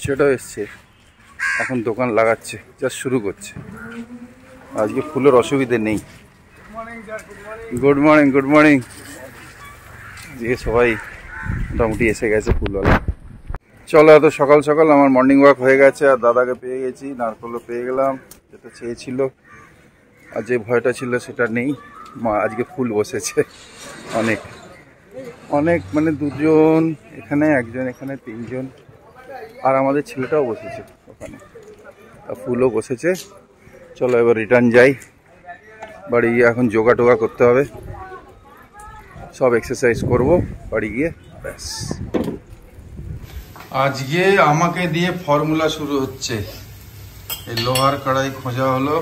সেটাও এসছে, এখন দোকান লাগাচ্ছে, জাস্ট শুরু করছে। আজকে ফুলের অসুবিধে নেই। Good morning, good morning. দিয়ে সবাই মোটামুটি এসে গেছে ফুলওয়ালা। চলো, এত সকাল সকাল আমার মর্নিং ওয়াক হয়ে গেছে, আর দাদাকে পেয়ে গেছি, নারকলও পেয়ে গেলাম, যেটা চেয়েছিল। আর যে ভয়টা ছিল সেটা নেই। মা আজকে ফুল বসেছে অনেক অনেক, মানে দুজন এখানে, একজন এখানে, তিনজন, আর আমাদের ছেলেটাও বসেছে ওখানে, ফুলও বসেছে। চলো এবার রিটার্ন যাই বাড়ি গিয়ে। এখন যোগা টোগা করতে হবে, সব এক্সারসাইজ করব বাড়ি গিয়ে, ব্যাস। আজকে আমাকে দিয়ে ফর্মুলা শুরু হচ্ছে। এই লোহার কড়াই খোঁজা হলো,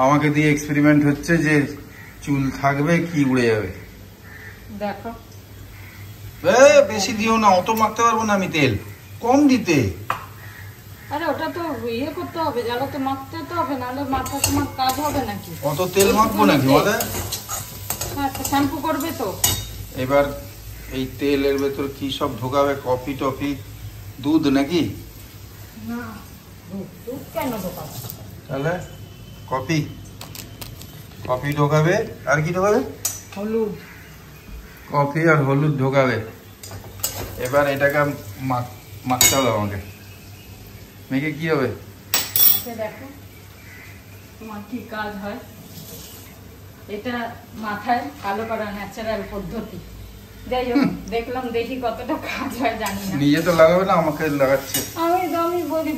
আমাকে দিয়ে এক্সপেরিমেন্ট হচ্ছে যে চুল থাকবে কি উড়ে যাবে। দেখো, বেশি দিও না, অত মাখতে পারবো না আমি, তেল কম দিতে। আরে ওটা তো ইয়ে করতে হবে, জ্বালাতে মাখতে তো হবে, নাহলে মাথা তোমার কাজ হবে নাকি? অত তেল মাখবো নাকি মাথায়? হ্যাঁ, শ্যাম্পু করবে তো। এবার এই তেলের ভেতর কি সব ঢোকাবে? কফি টফি, দুধ নাকি? না, দুধ কেন ঢোকাবে? তাহলে কফি, কফি ঢোকাবে। আর কি ঢোকাবে? হলুদ। কফি আর হলুদ ঢোকাবে। এবার এটাকে মাখতে হবে আমাকে। মেখে কি হবে? দেখো তোমার কি কাজ হয়। এটা মাথায় কালো করা ন্যাচারাল পদ্ধতি। যাই হোক, দেখলাম, দেখি কতটা কাজ হয় জানি না। নিজে তো লাগাবে না, আমাকে লাগাচ্ছে। আমি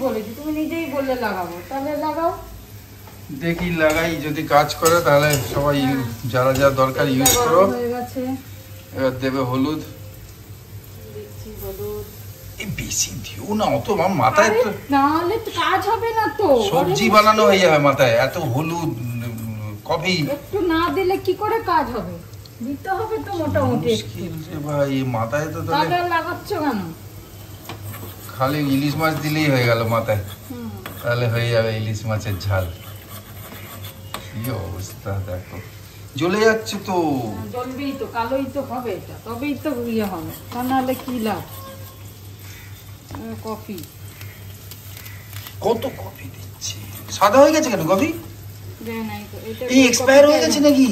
বলেছি, তুমি নিজেই বললে লাগাবো, তাহলে লাগাও। দেখি লাগাই, যদি কাজ করে তাহলে সবাই যারা যা দরকার ইউজ করো। এবার দেবে হলুদ। বেশি দিও না, অত মাথায় তো নাহলে কাজ হবে না তো। সবজি বানানো হয়ে যাবে মাথায়, এত হলুদ কফি একটু না দিলে কি করে কাজ হবে? দিতে হবে তো মোটামুটি। মুশকিল রে ভাই, মাথায় তো তাহলে লাগাচ্ছ কেন? খালি ইলিশ মাছ দিলেই হয়ে গেল মাথায়, তাহলে হয়ে যাবে ইলিশ মাছের ঝাল। কি অবস্থা দেখো, জ্বলে যাচ্ছে তো। জ্বলবেই তো, কালোই তো হবে এটা, তবেই তো ইয়ে হবে, তা নাহলে কি লাভ? কফি, কত কফি দিচ্ছে? সাদা হয়ে গেছে কেন কফি? এই এক্সপায়ার হয়ে গেছে নাকি?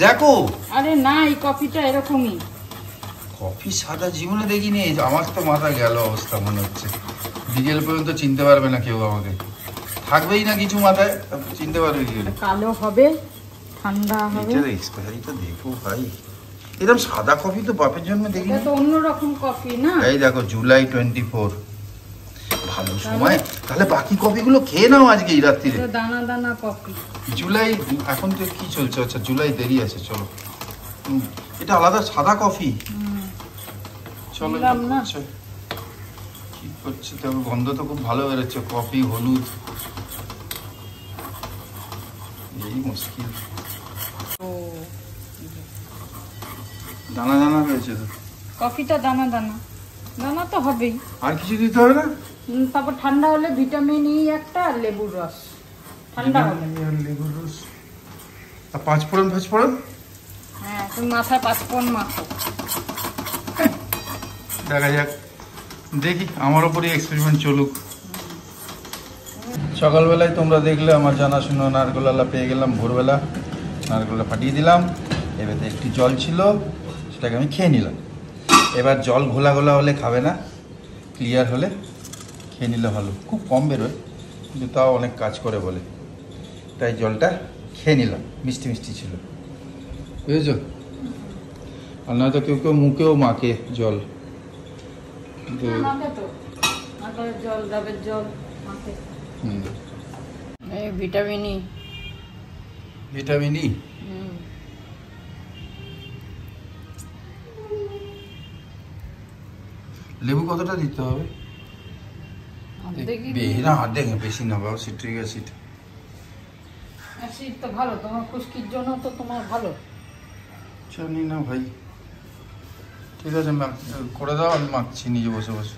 দেখো। আরে না, এই কফিটা এরকমই। কফি সাদা জীবনে দেখিনি। আমার তো মাথা গেল অবস্থা মনে হচ্ছে। বিকেল পর্যন্ত চিনতে পারবে না কেউ আমাকে, থাকবেই না কিছু মাথায়, চিনতে পারবে কি? কালো হবে, ঠান্ডা হবে। এটা এক্সপায়ারিটা দেখো ভাই, এরকম সাদা কফি তো বাপের জন্য দেখিনি। এটা তো অন্যরকম কফি না? এই দেখো, জুলাই 24, ভালো সময়। তাহলে বাকি কফিগুলো খেয়ে নাও আজকে এই রাত্রিরে। দানা দানা কফি। জুলাই এখন তো কি চলছে? আচ্ছা, জুলাই দেরি আছে, চলো। এটা আলাদা সাদা কফি। চলো, কি করছে? তবে গন্ধ তো খুব ভালো বেরোচ্ছে, কফি, হলুদ। এই মুশকিল, দানা দানা হয়েছে তো কফিটা, দানা দানা, দানা তো হবেই। আর কিছু দিতে হবে না? তারপর ঠান্ডা হলে ভিটামিন ই একটা, আর লেবুর রস। ঠান্ডা হবে, লেবুর রস, আর পাঁচফোড়ন। হ্যাঁ, তুমি মাথায় পাঁচফোড়ন মাখো। দেখা যাক, দেখি, আমার ওপরই এক্সপেরিমেন্ট চলুক। সকালবেলায় তোমরা দেখলে আমার জানাশোনা নারকেলওয়ালা পেয়ে গেলাম। ভোরবেলা নারকেলটা ফাটিয়ে দিলাম, এবারে একটু জল ছিল, সেটাকে আমি খেয়ে নিলাম। এবার জল ঘোলা ঘোলা হলে খাবে না, ক্লিয়ার হলে খেয়ে নিলে ভালো। খুব কম বেরোয়, কিন্তু তাও অনেক কাজ করে বলে, তাই জলটা খেয়ে নিলাম। মিষ্টি মিষ্টি ছিল, বুঝেছো? আর নয়তো কেউ কেউ মুখেও মাখে জল, ভিটামিন ই। লেবু কতটা দিতে হবে? বেশি না বাবা, সিট্রিক অ্যাসিড। অ্যাসিড তো ভালো, তোমার খুশকির জন্য তো তোমার ভালো। জানি না ভাই, ঠিক আছে করে দাও, আমি মাখছি নিজে বসে বসে।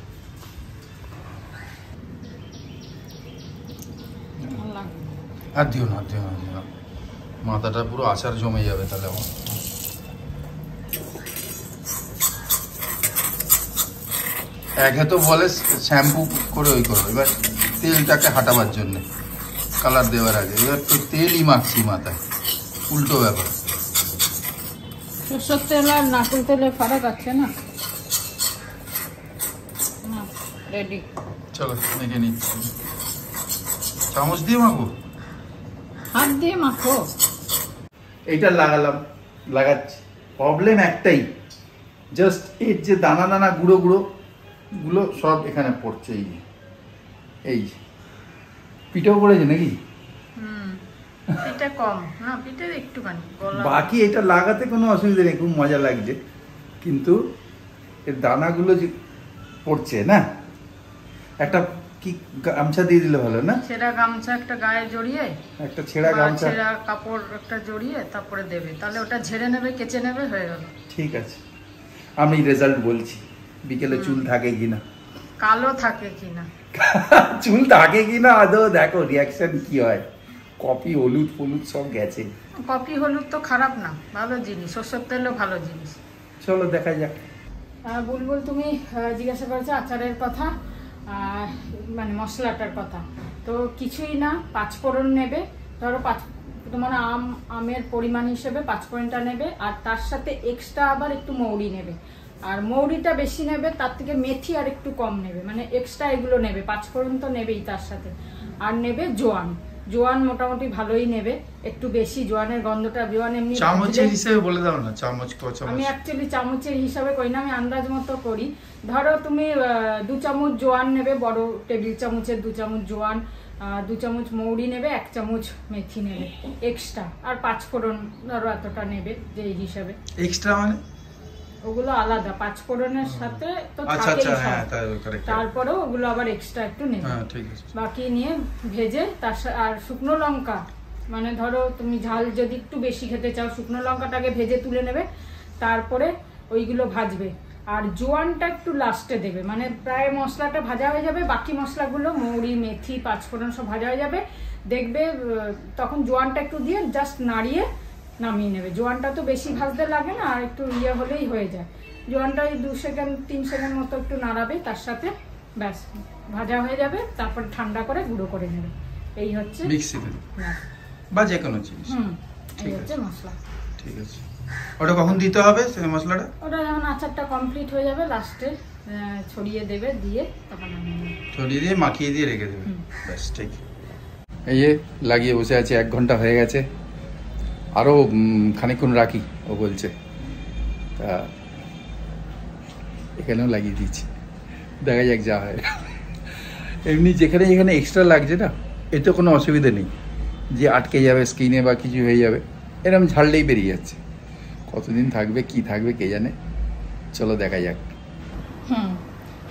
আর দিও না, মাথাটা পুরো আচার জমে যাবে তাহলে আমার। একে তো বলে শ্যাম্পু করে ওই করো, এবার তেলটাকে হাঁটাবার জন্য কালার দেওয়ার আগে, এবার তো তেলই মাখছি মাথায়, উল্টো ব্যাপার। সরষের তেল আর নারকেল তেলের ফারাক আছে না? রেডি, চলো মেখে নিচ্ছি। চামচ দিয়ে মাখো, হাত দিয়ে মাখো। এইটা লাগাচ্ছি, প্রবলেম একটাই, জাস্ট এর যে দানা দানা গুঁড়ো গুঁড়ো গুলো সব এখানে পড়ছে। এই পিঠেও পড়েছে নাকি? পিঠে কম না, পিঠে একটুখানি। বাকি এটা লাগাতে কোনো অসুবিধা নেই, খুব মজা লাগছে, কিন্তু এর দানাগুলো যে পড়ছে না, একটা কি গামছা দিয়ে দিলে ভালো না? ছেঁড়া গামছা একটা গায়ে জড়িয়ে, একটা ছেঁড়া গামছা, ছেঁড়া কাপড় একটা জড়িয়ে তারপরে দেবে, তাহলে ওটা ঝেড়ে নেবে, কেচে নেবে, হয়ে গেল। ঠিক আছে, আমি রেজাল্ট বলছি বিকেলে চুল থাকে কিনা, কালো থাকে কিনা, চুল থাকে কিনা আদৌ দেখো, রিয়াকশন কি হয়। কফি হলুদ ফলুদ সব গেছে। কফি হলুদ তো খারাপ না, ভালো জিনিস, সরষের তেলও ভালো জিনিস। চলো দেখা যাক। বুলবুল তুমি জিজ্ঞাসা করেছো আচারের কথা, মানে মশলাটার কথা। তো কিছুই না, পাঁচফোড়ন নেবে, ধরো তোমার আমের পরিমাণ হিসেবে পাঁচফোড়নটা নেবে, আর তার সাথে এক্সট্রা আবার একটু মৌরি নেবে, আর মৌরিটা বেশি নেবে, তার থেকে মেথি আর একটু কম নেবে, মানে এক্সট্রা এগুলো নেবে। পাঁচফোড়ন তো নেবেই তার সাথে, আর নেবে জোয়ান। জোয়ান মোটামুটি ভালোই নেবে, একটু বেশি, জোয়ানের গন্ধটা, জোয়ান এমনি চামচের হিসেবে বলে দাও না, চামচ ক চামচ? আমি অ্যাকচুয়ালি চামচের হিসাবে করি না, আমি আন্দাজ মতো করি। ধরো তুমি 2 চামচ জোয়ান নেবে, বড় টেবিল চামচের 2 চামচ জোয়ান, 2 চামচ মৌরি নেবে, 1 চামচ মেথি নেবে এক্সট্রা, আর পাঁচফোড়ন ধরো এতটা নেবে যে হিসাবে। এক্সট্রা মানে ওগুলো আলাদা, পাঁচফোড়নের সাথে তো থাকেই সব, তারপরেও ওগুলো আবার এক্সট্রা একটু নেবে। বাকি নিয়ে ভেজে তার আর শুকনো লঙ্কা, মানে ধরো তুমি ঝাল যদি একটু বেশি খেতে চাও, শুকনো লঙ্কাটাকে ভেজে তুলে নেবে, তারপরে ওইগুলো ভাজবে। আর জোয়ানটা একটু লাস্টে দেবে, মানে প্রায় মশলাটা ভাজা হয়ে যাবে, বাকি মশলাগুলো মৌরি মেথি পাঁচফোড়ন সব ভাজা হয়ে যাবে, দেখবে তখন জোয়ানটা একটু দিয়ে জাস্ট নাড়িয়ে নামিয়ে নেবে। জোয়ানটা তো বেশি ভাজতে লাগে না, আর একটু হলেই হয়ে যায়। জোয়ানটা 2 সেকেন্ড 3 সেকেন্ড মতো একটু নাড়াবে, তার সাথে ব্যাস ভাজা হয়ে যাবে, তারপরে ঠান্ডা করে গুঁড়ো করে নেবে। এই হচ্ছে মিক্সিতে বা যে কোনো জিনিস। এই হচ্ছে মশলা। ঠিক আছে, ওটা কখন দিতে হবে সেই মশলাটা? ওটা যখন আচারটা কমপ্লিট হয়ে যাবে, লাস্টে ছড়িয়ে দেবে, দিয়ে তখন ছড়িয়ে দিয়ে মাখিয়ে দিয়ে রেখে দেবে, ব্যাস। ঠিক, এই যে লাগিয়ে বসে আছে, 1 ঘন্টা হয়ে গেছে, আরও খানিকক্ষণ রাখি ও বলছে, তা এখানেও লাগিয়ে দিচ্ছি, দেখা যাক যা হয়। এমনি যেখানে যেখানে এক্সট্রা লাগছে না, এতে কোনো অসুবিধা নেই যে আটকে যাবে স্কিনে বা কিছু হয়ে যাবে, এরকম ঝাড়লেই বেরিয়ে যাচ্ছে। কতদিন থাকবে কি থাকবে কে জানে, চলো দেখা যাক।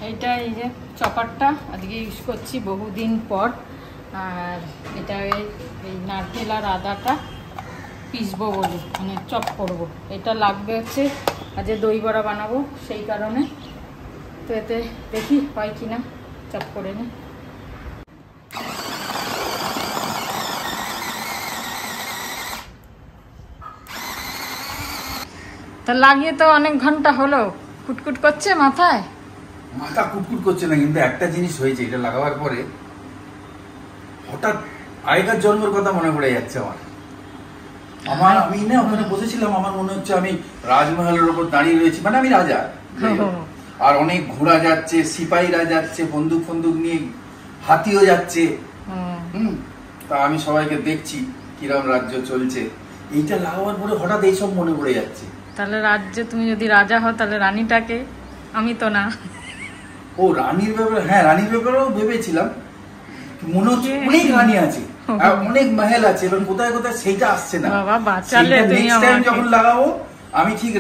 এইটা এই যে চপারটা আজকে ইউজ করছি বহুদিন পর, আর এটা এই নারকেল আর আদাটা পিসবো বলি, মানে চপ করব। এটা লাগবে হচ্ছে আজ দই বড়া বানাবো, সেই কারণে। তো এতে দেখি হয় কিনা, চপ করে নি। তা লাগিয়ে তো অনেক ঘন্টা হলো, কুটকুট করছে মাথায়। মাথা কুটকুট করছে না, কিন্তু একটা জিনিস হয়েছে, এটা লাগাবার পরে হঠাৎ আগেকার জন্মের কথা মনে পড়ে যাচ্ছে আমার। আমি না ওখানে বসেছিলাম, আমার মনে হচ্ছে আমি রাজমহলের উপর দাঁড়িয়ে রয়েছি, মানে আমি রাজা, আর অনেক ঘোড়া যাচ্ছে, সিপাহীরা যাচ্ছে, বন্দুক ফন্দুক নিয়ে, হাতিও যাচ্ছে। তা আমি সবাইকে দেখছি কিরম রাজ্য চলছে। এইটা লাগাবার পরে হঠাৎ এইসব মনে পড়ে যাচ্ছে। তাহলে রাজ্যে তুমি যদি রাজা হও, তাহলে রানীটাকে? আমি তো না। ও রানীর ব্যাপারে, হ্যাঁ রানীর ব্যাপারেও ভেবেছিলাম, মনে হচ্ছে অনেক রানী আছে, অনেক মহল আছে, এবং কোথায় কোথায় সেইটা আসছে না। বাবা বাঁচালে তুমি নেক্সট টাইম যখন লাগাবো আমি ঠিক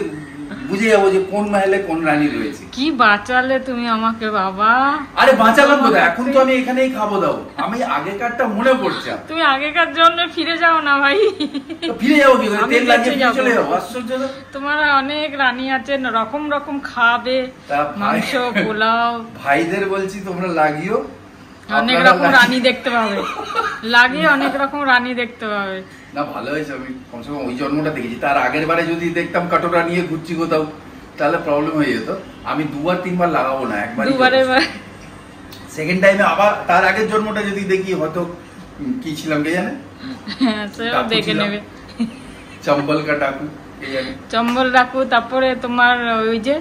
বুঝে যাবো যে কোন মহলে কোন রানী রয়েছে। কি বাঁচালে তুমি আমাকে বাবা। আরে বাঁচালাম কোথায়, এখন তো আমি এখানেই খাবো দাও। আমি আগেকারটা মনে পড়ছে। তুমি আগেকার জন্য ফিরে যাও না ভাই। ফিরে যাবো কি করে, তেল লাগিয়ে চলে যাবো, আশ্চর্য। তোমার অনেক রানী আছে, রকম রকম খাবে, মাংস পোলাও। ভাইদের বলছি তোমরা লাগিও, অনেক রকম রানী দেখতে পাবে, লাগিয়ে অনেক রকম রানী দেখতে পাবে। না ভালো হয়েছে, আমি কমসে কম ওই জন্মটা দেখেছি। তার আগের বারে যদি দেখতাম কাটোরা নিয়ে ঘুরছি কোথাও, তাহলে প্রবলেম হয়ে যেত। আমি 2-3 বার লাগাবো না, একবার। সেকেন্ড টাইমে আবার তার আগের জন্মটা যদি দেখি হয়তো কি ছিলাম কে জানে। দেখে নেবে চম্বল কা টাকু, কে জানে। চম্বল ডাকু, তারপরে তোমার ওই যে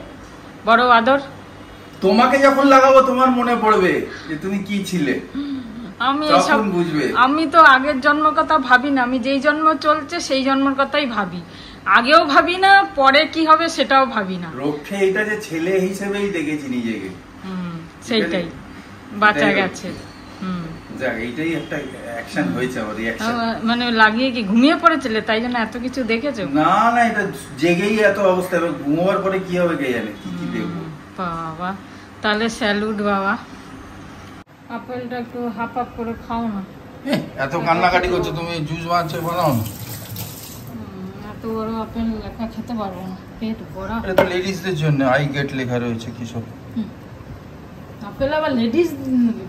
বড় আদর। তোমাকে যখন লাগাবো তোমার মনে পড়বে যে তুমি কি ছিলে, আমি এসব বুঝবে। আমি তো আগের জন্ম কথা ভাবি না, আমি যেই জন্ম চলছে সেই জন্মের কথাই ভাবি। আগেও ভাবি না, পরে কি হবে সেটাও ভাবি না। রক্ষে এটা যে ছেলে হিসেবেই দেখেছি নিজেকে। সেইটাই বাঁচা গেছে। যাক, এইটাই একটা অ্যাকশন হয়েছে আমার, রিঅ্যাকশন। মানে লাগিয়ে কি ঘুমিয়ে পড়েছিলে তাই জন্য এত কিছু দেখেছো? না না, এটা জেগেই এত অবস্থা, এবার ঘুমোবার পরে কি হবে কে জানে, কি কি দেখবো। বাবা, তাহলে স্যালুট বাবা। আপেলটা একটু হাফ হাফ করে খাও না। এত কান্নাকাটি করছো তুমি, জুস বানাচ্ছো, বানাও না। এত বড় আপেল একা খেতে পারবো না, পেট ভরা। এটা তো লেডিসদের জন্য, আই গেট লেখা রয়েছে কি সব। আপেল আবার লেডিস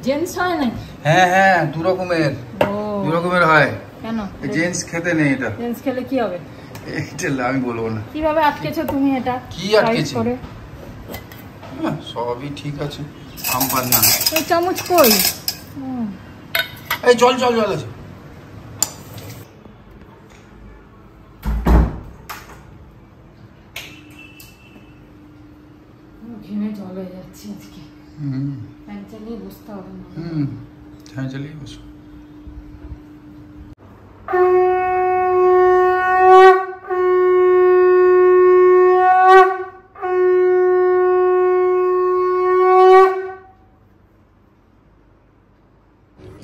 জেন্টস হয় না? হ্যাঁ হ্যাঁ, দু রকমের হয়। কেন? জেন্টস খেতে নেই এটা। জেন্টস খেলে কি হবে? এটা আমি বলবো না। কিভাবে আটকেছো তুমি এটা? কি আটকেছি? সবই ঠিক আছে, আমপান না। এই চামচ কই? এই জল আছে। ঘেমে জল হয়ে যাচ্ছে আজকে। ফ্যান চালিয়ে বসতে হবে না। ফ্যান চালিয়ে বসো।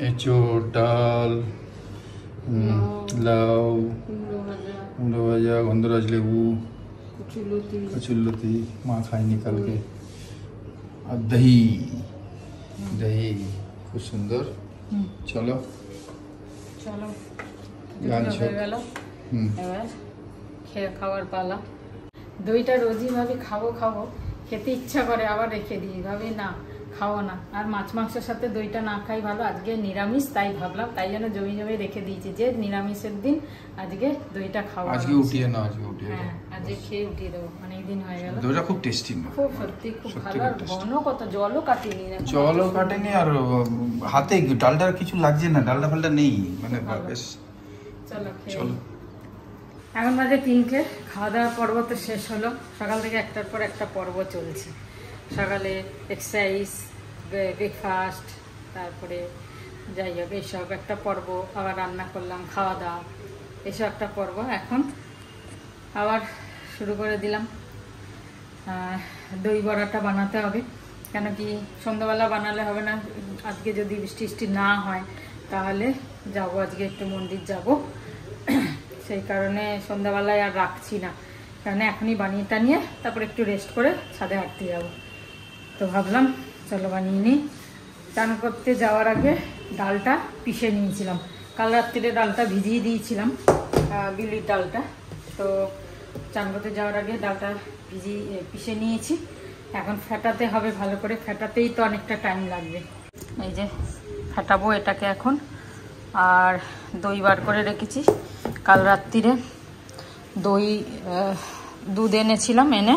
এঁচোড়, ডাল, লাউ, কুমড়ো ভাজা, গন্ধরাজ লেবু, কচুরলতি, মা খায়নি কালকে, আর দহি খুব সুন্দর। চলো হয়ে গেল, এবার খেয়ে খাওয়ার পালা। দইটা রোজই ভাবি খাবো, খেতে ইচ্ছা করে, আবার রেখে দিই, ভাবি না খাবো না। আর মাছ মাংসের সাথে দইটা না খাই ভালো। আজকে নিরামিষ, তাই ভাবলাম, তাই জন্য জমি রেখে দিয়েছি যে নিরামিষের দিন আজকে দইটা খাবো। আজকে উঠিয়ে না, হ্যাঁ, আজকে খেয়ে উঠিয়ে দেবো, অনেকদিন হয়ে গেল। দইটা খুব টেস্টি, খুব সত্যি খুব ভালো। আর ঘন কত, জলও কাটেনি, আর হাতে ডালটা কিছু লাগছে না, ডালটা ফালটা নেই, মানে বেশ। চলো এখন বাজে 3টে। খাওয়া দাওয়ার পর্ব তো শেষ হলো। সকাল থেকে একটার পর একটা পর্ব চলছে। সকালে এক্সারসাইজ, ব্রেকফাস্ট, তারপরে যাই হোক এইসব একটা পর্ব, আবার রান্না করলাম, খাওয়া দাওয়া, এসব একটা পর্ব। এখন আবার শুরু করে দিলাম। দই বড়াটা বানাতে হবে, কেন কি সন্ধ্যাবেলা বানালে হবে না। আজকে যদি বৃষ্টি না হয় তাহলে যাবো, আজকে একটু মন্দির যাব, সেই কারণে সন্ধ্যাবেলায় আর রাখছি না, কারণ এখনই বানিয়ে টানিয়ে তারপর একটু রেস্ট করে ছাদে হাঁটতে যাব। তো ভাবলাম চলো বানিয়ে নিই। চান করতে যাওয়ার আগে ডালটা পিষে নিয়েছিলাম, কাল রাত্রিরে ডালটা ভিজিয়ে দিয়েছিলাম, বিউলির ডালটা। তো চান করতে যাওয়ার আগে ডালটা পিষে নিয়েছি। এখন ফেটাতে হবে ভালো করে, ফেটাতেই তো অনেকটা টাইম লাগবে। এই যে ফেটাবো এটাকে এখন। আর দই বার করে রেখেছি, কাল রাত্রিরে দুধ এনেছিলাম, এনে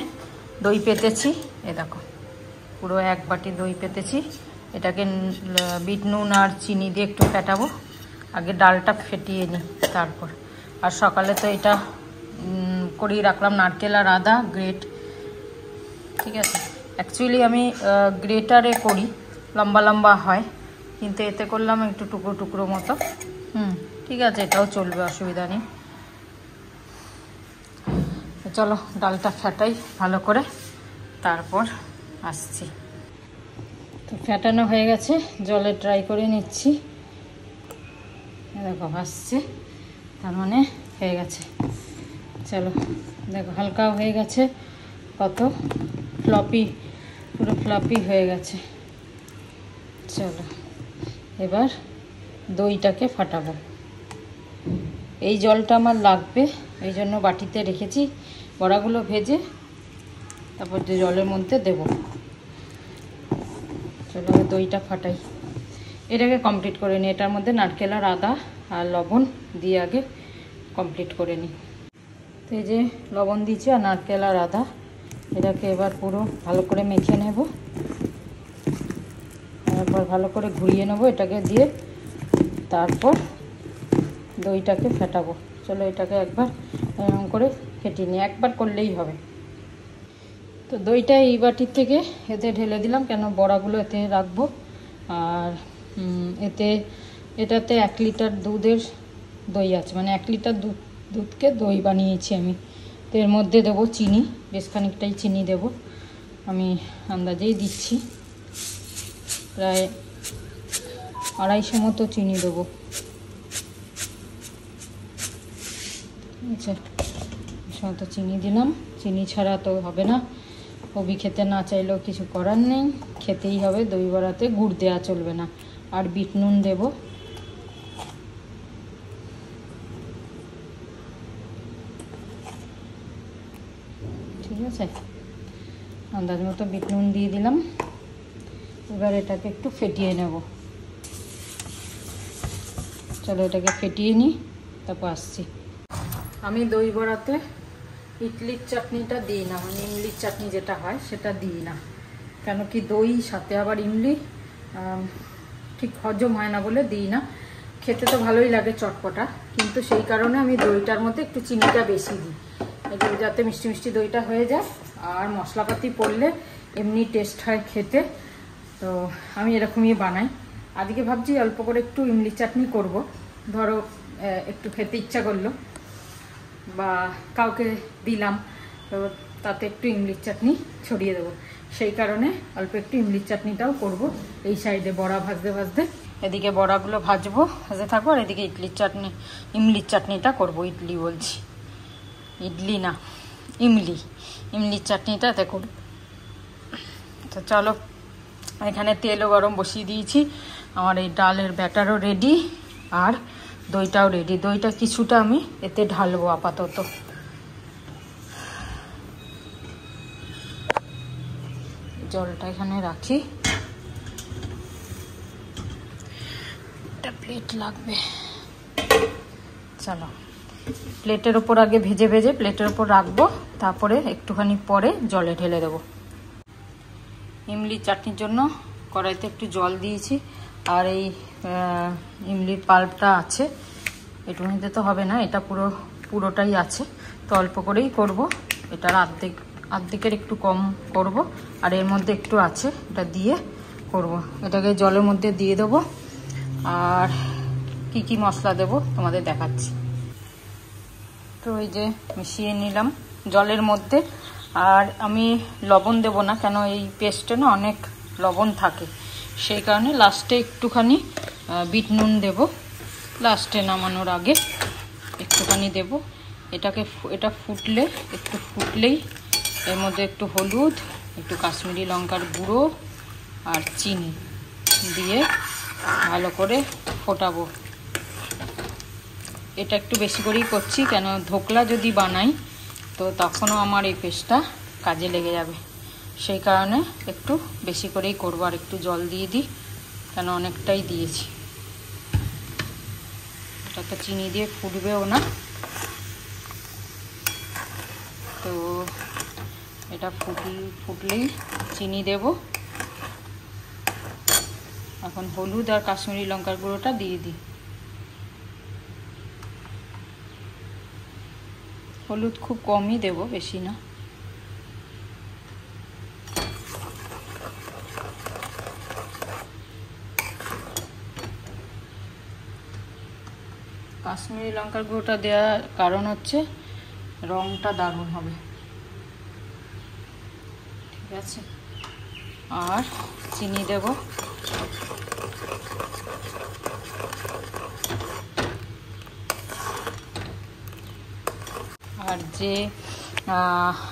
দই পেতেছি। এ দেখো পুরো 1 বাটি দই পেতেছি। এটাকে বিট নুন আর চিনি দিয়ে একটু ফেটাবো। আগে ডালটা ফেটিয়ে নিই তারপর। আর সকালে তো এটা করেই রাখলাম, নারকেল আর আদা গ্রেট। ঠিক আছে, অ্যাকচুয়ালি আমি গ্রেটারে করি, লম্বা লম্বা হয়, কিন্তু এতে করলাম একটু টুকরো টুকরো মতো। ঠিক আছে, এটাও চলবে, অসুবিধা নেই। চলো ডালটা ফেটাই ভালো করে, তারপর আসছি। তো ফেটানো হয়ে গেছে, জলে ট্রাই করে নিচ্ছি। দেখো আসছে, তার মানে হয়ে গেছে। চলো দেখো হালকাও হয়ে গেছে, কত ফ্লপি, পুরো ফ্লপি হয়ে গেছে। চলো এবার দইটাকে ফাটাবো। এই জলটা আমার লাগবে, এই জন্য বাটিতে রেখেছি। বড়াগুলো ভেজে তারপর যে জলের মধ্যে দেব। চলো দইটা ফাটাই, এটাকে কমপ্লিট করে নিই। এটার মধ্যে নারকেল আর আদা আর লবণ দিয়ে আগে কমপ্লিট করে নিই। তো এই যে লবণ দিয়েছি আর নারকেল আর আদা এটাকে এবার পুরো ভালো করে মেখে নেব, একবার ভালো করে ঘুরিয়ে নেব এটাকে দিয়ে, তারপর দইটাকে ফেটাবো। চলো এটাকে একবার এরকম করে ফেটিয়ে নিই, একবার করলেই হবে। তো দইটা এই বাটির থেকে এতে ঢেলে দিলাম, কেন বড়াগুলো এতে রাখবো। আর এটাতে 1 লিটার দুধের দই আছে, মানে 1 লিটার দুধকে দই বানিয়েছি আমি। তো এর মধ্যে দেবো চিনি, বেশ খানিকটাই চিনি দেবো, আমি আন্দাজেই দিচ্ছি, প্রায় 250 মতো চিনি দেবো। আচ্ছা, মতো চিনি দিলাম, চিনি ছাড়া তো হবে না। কবি খেতে না চাইলেও কিছু করার নেই, খেতেই হবে। দই বড়াতে গুড় দেওয়া চলবে না। আর বিট নুন দেব, ঠিক আছে, আন্দাজ মতো বিট নুন দিয়ে দিলাম। এবার এটাকে একটু ফেটিয়ে নেব। চলো এটাকে ফেটিয়ে নিই, তারপর আসছি। আমি দই বড়াতে ইডলির চাটনিটা দিই না, মানে ইমলির চাটনি যেটা হয় সেটা দিই না, কেন কি দই সাথে আবার ইমলি ঠিক হজম হয় না বলে দিই না। খেতে তো ভালোই লাগে চটপটা, কিন্তু সেই কারণে আমি দইটার মধ্যে একটু চিনিটা বেশি দিই, যাতে মিষ্টি মিষ্টি দইটা হয়ে যায়। আর মশলাপাতি পড়লে এমনি টেস্ট হয় খেতে। তো আমি এরকমই বানাই। আজকে ভাবছি অল্প করে একটু ইমলির চাটনি করব, ধরো একটু খেতে ইচ্ছা করলো বা কাউকে দিলাম, তো তাতে একটু ইমলির চাটনি ছড়িয়ে দেবো। সেই কারণে অল্প একটু ইমলির চাটনিটাও করব। এই সাইডে বড়া ভাজতে ভাজতে এদিকে বড়াগুলো ভাজবো, ভাজতে থাকবো, আর এদিকে ইমলির চাটনিটা করব। ইডলি বলছি, ইডলি না, ইমলির চাটনিটা এতে করব। তো চলো, এখানে তেলও গরম বসিয়ে দিয়েছি, আমার এই ডালের ব্যাটারও রেডি, আর দইটাও রেডি। দইটা কিছুটা আমি এতে ঢালবো আপাতত। জলটা এখানে রাখি, একটা প্লেট লাগবে। চলো, প্লেটের ওপর আগে ভেজে ভেজে প্লেটের ওপর রাখবো, তারপরে একটুখানি পরে জলে ঢেলে দেবো। ইমলির চাটনির জন্য কড়াইতে একটু জল দিয়েছি, আর এই ইমলির পাল্পটা আছে, এটুকুনিতে তো হবে না, এটা পুরোটাই আছে, তো অল্প করেই করব। এটার অর্ধেকের একটু কম করব, আর এর মধ্যে একটু আছে, এটা দিয়ে করব। এটাকে জলের মধ্যে দিয়ে দেবো, আর কি কি মশলা দেব তোমাদের দেখাচ্ছি। তো এই যে মিশিয়ে নিলাম জলের মধ্যে, আর আমি লবণ দেব না, কেন এই পেস্টে না অনেক লবণ থাকে, সেই কারণে লাস্টে একটুখানি বিট নুন দেব, লাস্টে নামানোর আগে একটুখানি দেব। এটা ফুটলেই এর মধ্যে একটু হলুদ, একটু কাশ্মীরি লঙ্কার গুঁড়ো আর চিনি দিয়ে ভালো করে ফোটাবো। এটা একটু বেশি করেই করছি, কেন ধোকলা যদি বানাই তো তখনও আমার এই পেস্টটা কাজে লেগে যাবে, সেই কারণে একটু বেশি করেই করবো। আর একটু জল দিয়ে দিই, কেন অনেকটাই দিয়েছি। এটা তো চিনি দিয়ে ফুটবেও না, তো এটা ফুটলেই চিনি দেব। এখন হলুদ আর কাশ্মীরি লঙ্কার গুঁড়োটা দিয়ে দিই। হলুদ খুব কমই দেব, বেশি না। কাশ্মীরি লঙ্কার গুঁড়োটা দেওয়ার কারণ হচ্ছে রঙটা দারুণ হবে, ঠিক আছে। আর চিনি দেব, আর যে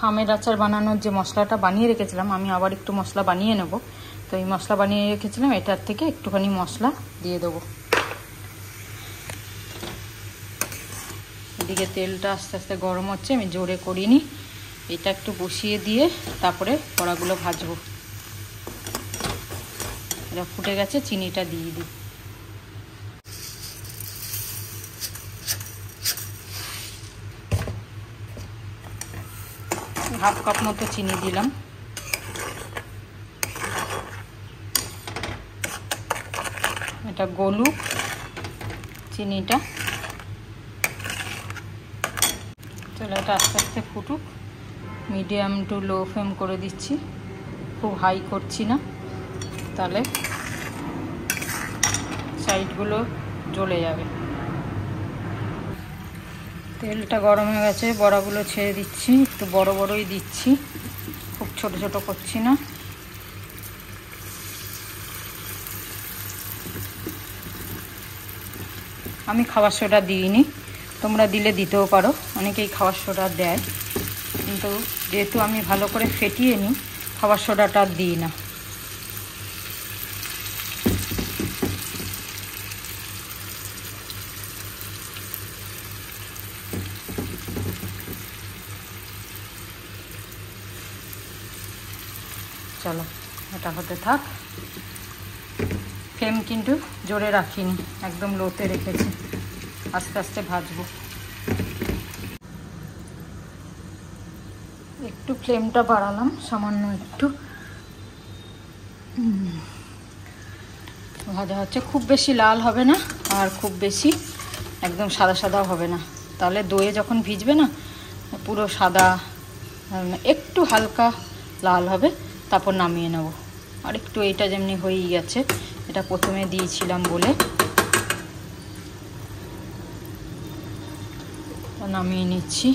আমের আচার বানানোর যে মশলাটা বানিয়ে রেখেছিলাম, আমি আবার একটু মশলা বানিয়ে নেব। তো এই মশলা বানিয়ে রেখেছিলাম, এটার থেকে একটুখানি মশলা দিয়ে দেবো। এদিকে তেলটা আস্তে আস্তে গরম হচ্ছে, আমি জোরে করিনি। এটা একটু বসিয়ে দিয়ে তারপরে বড়াগুলো ভাজবো। এটা ফুটে গেছে, চিনিটা দিয়ে দিই। হাফ কাপ মতো চিনি দিলাম। এটা গলুক চিনিটা। চলো এটা আস্তে আস্তে ফুটুক। মিডিয়াম টু লো ফ্লেম করে দিচ্ছি, খুব হাই করছি না, তাহলে সাইডগুলো জ্বলে যাবে। তেলটা গরম হয়ে গেছে, বড়াগুলো ছেড়ে দিচ্ছি। একটু বড় বড়ই দিচ্ছি, খুব ছোট ছোট করছি না। আমি খাবার সোডা দিইনি, তোমরা দিলে দিতেও পারো, অনেকেই খাবার সোডা দেয়, কিন্তু যেহেতু আমি ভালো করে ফেটিয়ে নিই খাবার সোডাটা দিই না। চলো এটা হতে থাক। ফ্লেম কিন্তু জোরে রাখিনি, একদম লোতে রেখেছি, আস্তে আস্তে ভাজবো। একটু ফ্লেমটা বাড়ালাম সামান্য একটু। ভাজা হচ্ছে, খুব বেশি লাল হবে না আর খুব বেশি একদম সাদা সাদাও হবে না, তাহলে দইয়ে যখন ভিজবে না পুরো সাদা, একটু হালকা লাল হবে, তারপর নামিয়ে নেব। আর একটু এইটা যেমনি হয়েই গেছে, এটা প্রথমে দিয়েছিলাম বলে নামিয়ে নিচ্ছি।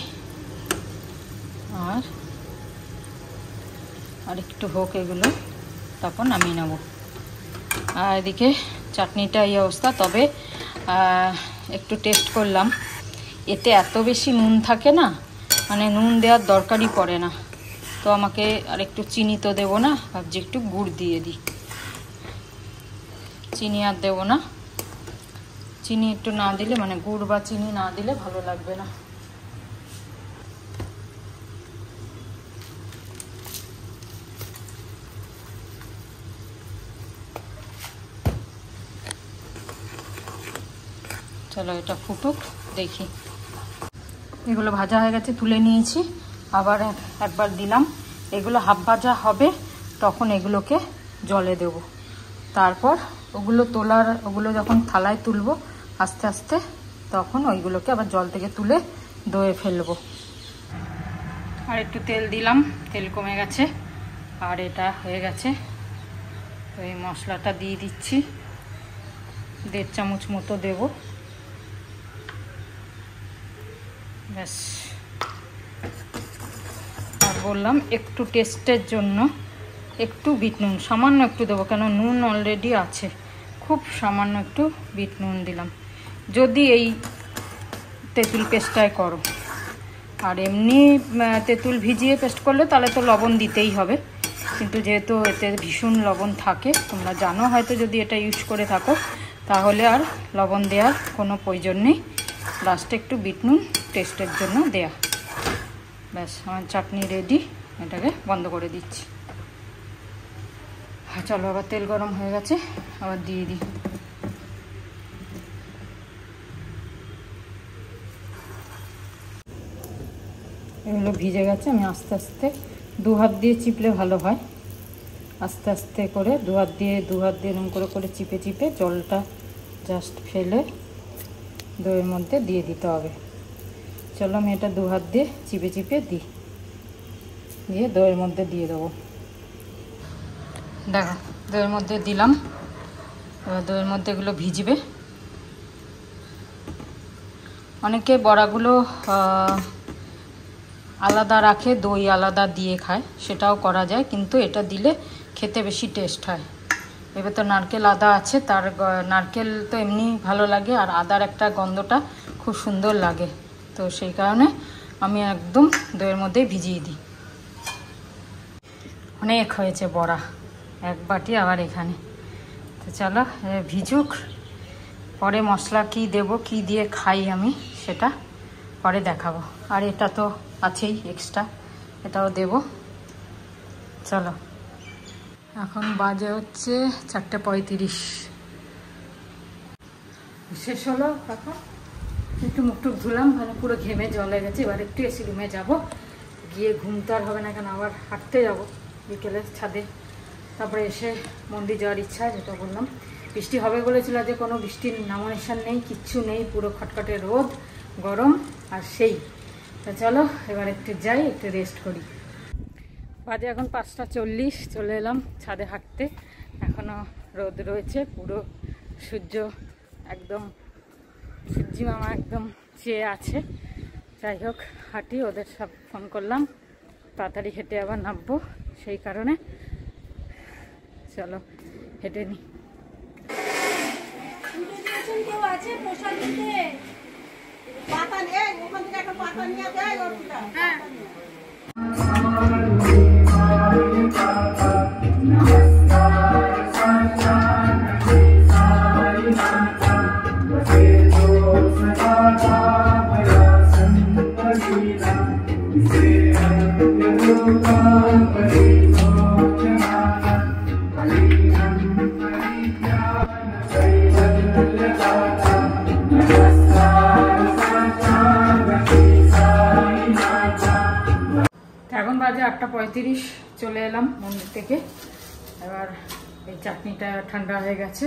আর একটু হোক এগুলো, তারপর নামিয়ে নেব। আর এদিকে চাটনিটা এই অবস্থা। তবে একটু টেস্ট করলাম, এতে এত বেশি নুন থাকে না, মানে নুন দেওয়ার দরকারই পড়ে না। তো আমাকে আর একটু চিনি তো দেবো না, ভাবছি একটু গুড় দিয়ে দিই। চিনি আর দেবো না, চিনি একটু না দিলে, মানে গুড় বা চিনি না দিলে ভালো লাগবে না। চলো এটা ফুটুক, দেখি। এগুলো ভাজা হয়ে গেছে, তুলে নিয়েছি। আবার একবার দিলাম। এগুলো হাফ ভাজা হবে, তখন এগুলোকে জলে দেব। তারপর ওগুলো যখন থালায় তুলবো আস্তে আস্তে, তখন ওইগুলোকে আবার জল থেকে তুলে দইয়ে ফেলবো। আর একটু তেল দিলাম, তেল কমে গেছে। আর এটা হয়ে গেছে, তো এই মশলাটা দিয়ে দিচ্ছি। 1.5 চামচ মতো দেব, ব্যাস। আর বললাম একটু টেস্টের জন্য একটু বিট নুন, সামান্য একটু দেবো, কেন নুন অলরেডি আছে। খুব সামান্য একটু বিট নুন দিলাম, যদি এই তেঁতুল পেস্টটাই করো। আর এমনি তেঁতুল ভিজিয়ে পেস্ট করলে তাহলে তো লবণ দিতেই হবে, কিন্তু যেহেতু এতে ভীষণ লবণ থাকে, তোমরা জানো হয়তো যদি এটা ইউজ করে থাকো, তাহলে আর লবণ দেওয়ার কোনো প্রয়োজন নেই। লাস্টে একটু বিট নুন টেস্টের জন্য দেয়া। ব্যাস, আমার চাটনি রেডি। এটাকে বন্ধ করে দিচ্ছি। চলো আবার তেল গরম হয়ে গেছে, আবার দিয়ে দিই। এগুলো ভিজে গেছে, আমি আস্তে আস্তে 2 হাত দিয়ে চিপলে ভালো হয়। আস্তে আস্তে করে 2 হাত দিয়ে এরকম করে চিপে চিপে জলটা জাস্ট ফেলে দইয়ের মধ্যে দিয়ে দিতে হবে। চলো আমি এটা 2 হাত দিয়ে চিপে চিপে দিই, দিয়ে দইয়ের মধ্যে দিয়ে দেবো। দেখো দইয়ের মধ্যে দিলাম, এবার দইয়ের মধ্যে এগুলো ভিজবে। অনেকে বড়াগুলো আলাদা রাখে, দই আলাদা দিয়ে খায়, সেটাও করা যায়, কিন্তু এটা দিলে খেতে বেশি টেস্ট হয়। এবার তো নারকেল আদা আছে, তার নারকেল তো এমনি ভালো লাগে, আর আদার একটা গন্ধটা খুব সুন্দর লাগে, তো সেই কারণে আমি একদম দইয়ের মধ্যেই ভিজিয়ে দিই। অনেক হয়েছে বড়া, 1 বাটি আবার এখানে। তো চলো ভিজুক, পরে মশলা কি দেব, কি দিয়ে খাই আমি সেটা পরে দেখাবো। আর এটা তো আছেই এক্সট্রা, এটাও দেব। চলো, এখন বাজে হচ্ছে 4:35, শেষ হলো। এখন একটু মুখ টুক ধুলাম, মানে পুরো ঘেমে জলে গেছে। এবার একটু এসি রুমে যাবো, গিয়ে ঘুমতে আর হবে না, কেন আবার হাঁটতে যাব বিকেলে ছাদে। তারপরে এসে মন্দির যাওয়ার ইচ্ছা, যেটা বললাম। বৃষ্টি হবে বলেছিল, যে কোনো বৃষ্টির নামো নিশান নেই, কিচ্ছু নেই, পুরো খটখটে রোদ, গরম আর সেই। তো চলো এবার একটু যাই, একটু রেস্ট করি। বাজে এখন 5:40, চলে এলাম ছাদে হাঁটতে। এখনও রোদ রয়েছে, পুরো সূর্য একদম, সূর্যি মামা একদম চেয়ে আছে। যাই হোক হাঁটি, ওদের সব ফোন করলাম তাড়াতাড়ি হেঁটে আবার নামবো, সেই কারণে চলো হেঁটে নিই। এখন বাজে 8:35, চলে এলাম মন্দির থেকে। এবার এই চাটনিটা ঠান্ডা হয়ে গেছে,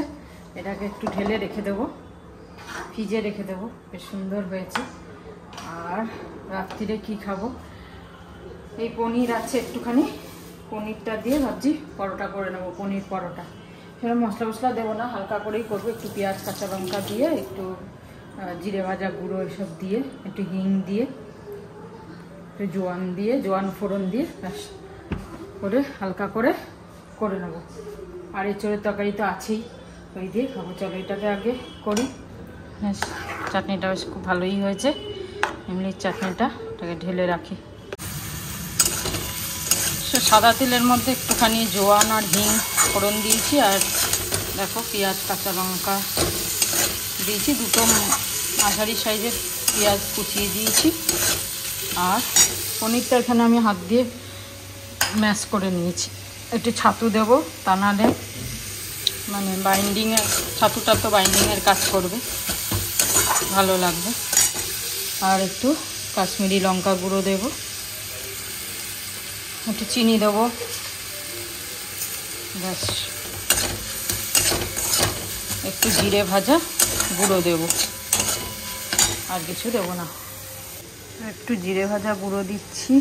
এটাকে একটু ঢেলে রেখে দেবো, ফ্রিজে রেখে দেবো, বেশ সুন্দর হয়েছে। আর রাত্রিরে কি খাবো, এই পনির আছে একটুখানি, পনিরটা দিয়ে ভাবছি পরোটা করে নেবো, পনির পরোটা। সেরকম মশলা মশলা দেবো না, হালকা করেই করবো, একটু পেঁয়াজ কাঁচা লঙ্কা দিয়ে, একটু জিরে ভাজা গুঁড়ো এসব দিয়ে, একটু হিং দিয়ে, একটু জোয়ান দিয়ে, জোয়ান ফোড়ন দিয়ে ব্যাস করে হালকা করে করে নেবো। আর এঁচোড়ের তরকারি তো আছেই, ওই দিয়ে খাবো। চলো এটাকে আগে করি। ব্যাস, চাটনিটা বেশ খুব ভালোই হয়েছে, এমনি চাটনিটা, এটাকে ঢেলে রাখি। সাদা তেলের মধ্যে একটুখানি জোয়ান আর হিং ফোড়ন দিয়েছি, আর দেখো পেঁয়াজ কাঁচা লঙ্কা দিয়েছি, দুটো মাঝারি সাইজের পেঁয়াজ কুচিয়ে দিয়েছি। আর পনিরটা এখানে আমি হাত দিয়ে ম্যাশ করে নিয়েছি। একটু ছাতু দেবো, তা নাহলে মানে বাইন্ডিংয়ের, ছাতুটা তো বাইন্ডিংয়ের কাজ করবে, ভালো লাগবে। আর একটু কাশ্মীরি লঙ্কা গুঁড়ো দেবো, একটু চিনি দেবো, ব্যাস। একটু জিরে ভাজা গুঁড়ো দেবো, আর কিছু দেবো না। একটু জিরে ভাজা গুঁড়ো দিচ্ছি।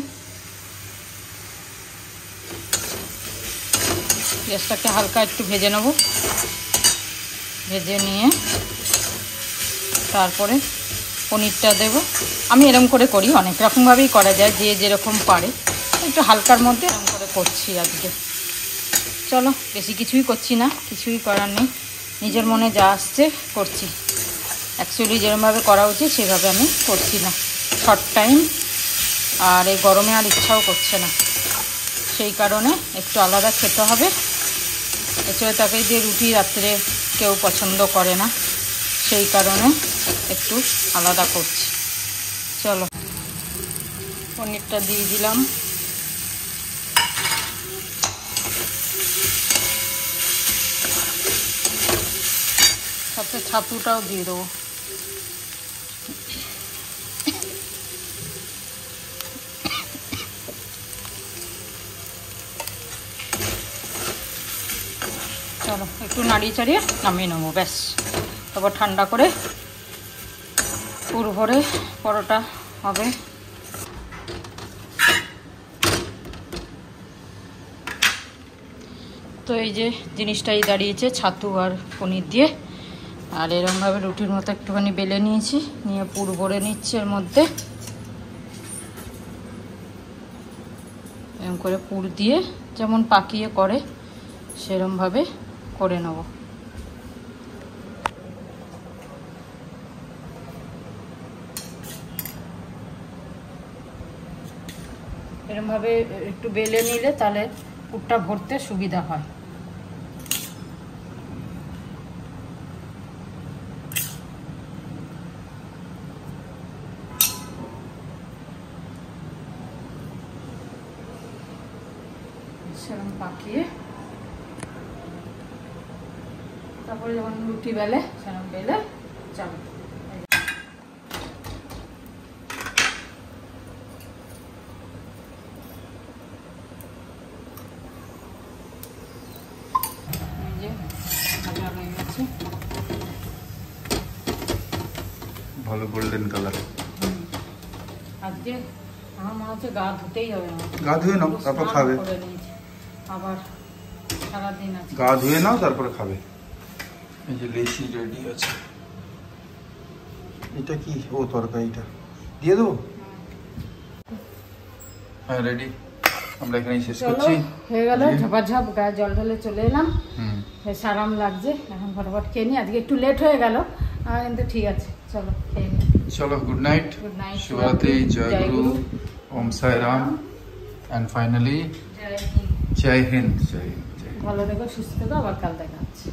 পেঁয়াজটাকে হালকা একটু ভেজে নেব, ভেজে নিয়ে তারপরে পনিরটা দেব। আমি এরকম করে করি, অনেক রকমভাবেই করা যায়, যে যেরকম পারে। একটু হালকার মধ্যে এরকম করে করছি আজকে। চলো বেশি কিছুই করছি না, কিছুই করার নেই, নিজের মনে যা আসছে করছি। অ্যাকচুয়ালি যেরকমভাবে করা উচিত সেভাবে আমি করছি না, শর্ট টাইম, আর এই গরমে আর ইচ্ছাও করছে না, সেই কারণে একটু আলাদা খেতে হবে। এছাড়া তাকে দিয়ে রুটি রাত্রে কেউ পছন্দ করে না, সেই কারণে একটু আলাদা করছি। চলো পনিরটা দিয়ে দিলাম, সাথে ছাতুটাও দিয়ে দেবো। চলো একটু নাড়িয়ে চাড়িয়ে নামিয়ে নেবো, ব্যাস। তারপর ঠান্ডা করে পুর ভরে পরোটা হবে। তো এই যে জিনিসটাই দাঁড়িয়েছে, ছাতু আর পনির দিয়ে। আর এরকমভাবে রুটির মতো একটুখানি বেলে নিয়েছি, নিয়ে পুর ভরে নিচ্ছি এর মধ্যে। এরকম করে পুর দিয়ে যেমন পাকিয়ে করে সেরকমভাবে করে নেব। এরকমভাবে একটু বেলে নিলে তাহলে পুরটা ভরতে সুবিধা হয়। সেরকম পাকিয়ে তারপরে যখন রুটি বেলে সেরকম বেলে যাবে। আছে। ভালো গোল্ডেন কালার। আজকে আমার মনে হচ্ছে গা ধুতেই হবে না। গা ধুয়ে নাও তারপর খাবে। আবার সারাদিন আছে। গা ধুয়ে নাও তারপরে খাবে। এই যে লেসি রেডি আছে। এটা কি? ও তরকারিটা দিয়ে দেবো। হ্যাঁ রেডি। আমরা এখানেই শেষ করছি। হয়ে গেল ঝপাঝপ গায়ে জল ঢেলে চলে এলাম। বেশ আরাম লাগছে। এখন ফটাফট খেয়ে নিই। আজকে একটু লেট হয়ে গেল কিন্তু ঠিক আছে, চলো খেয়ে নিই। চলো good night. Good night. Shivratri, জয় গুরু, ওম সাই রাম, এন্ড ফাইনালি জয় হিন্দ। জয় হিন্দ। জয় হিন্দ। ভালো থেকো, সুস্থ থেকো, আবার কাল দেখা হচ্ছে।